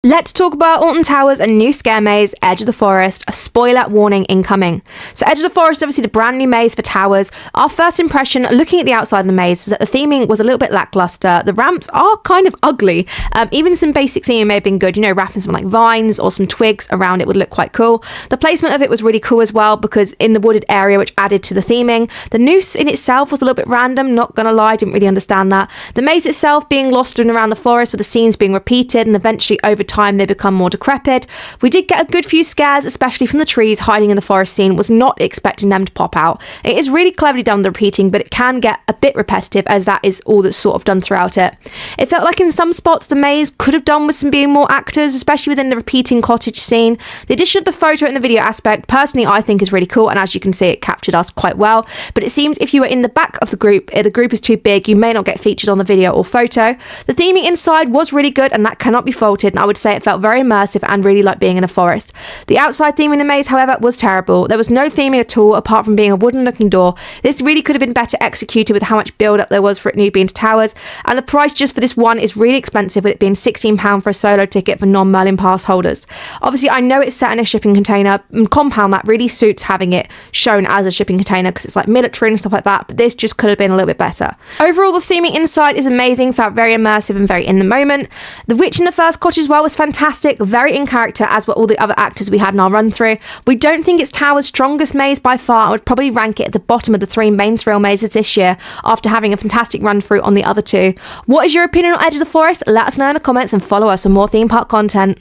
Let's talk about Altontowers and new scare maze, Edge of the Forest. A spoiler warning incoming. So Edge of the Forest is obviously the brand new maze for Towers. Our first impression, looking at the outside of the maze, is that the theming was a little bit lackluster. The ramps are kind of ugly. Even some basic theming may have been good. You know, wrapping some like vines or some twigs around it would look quite cool. The placement of it was really cool as well, because in the wooded area, which added to the theming. The noose in itself was a little bit random, not gonna lie, didn't really understand that. The maze itself being lost in and around the forest, with the scenes being repeated, and eventually over time they become more decrepit. We did get a good few scares, especially from the trees hiding in the forest scene. Was not expecting them to pop out. It is really cleverly done, the repeating, but it can get a bit repetitive, as that is all that's sort of done throughout it. It felt like in some spots the maze could have done with some being more actors, especially within the repeating cottage scene. The addition of the photo and the video aspect, personally I think is really cool, and as you can see it captured us quite well, but it seems if you were in the back of the group is too big, you may not get featured on the video or photo. The theming inside was really good, and that cannot be faulted, and I would say it felt very immersive and really like being in a forest. The outside theme in the maze, however, was terrible. There was no theming at all, apart from being a wooden looking door. This really could have been better executed with how much build up there was for it being to Towers, and the price just for this one is really expensive, with it being £16 for a solo ticket for non-Merlin pass holders. Obviously I know it's set in a shipping container, and compound that really suits having it shown as a shipping container because it's like military and stuff like that, but this just could have been a little bit better. Overall, the theming inside is amazing, felt very immersive and very in the moment. The witch in the first cottage as well was fantastic, very in character, as were all the other actors we had in our run through. We don't think it's Tower's strongest maze by far. I would probably rank it at the bottom of the 3 main thrill mazes this year, after having a fantastic run through on the other 2. What is your opinion on Edge of the Forest? Let us know in the comments and follow us for more theme park content.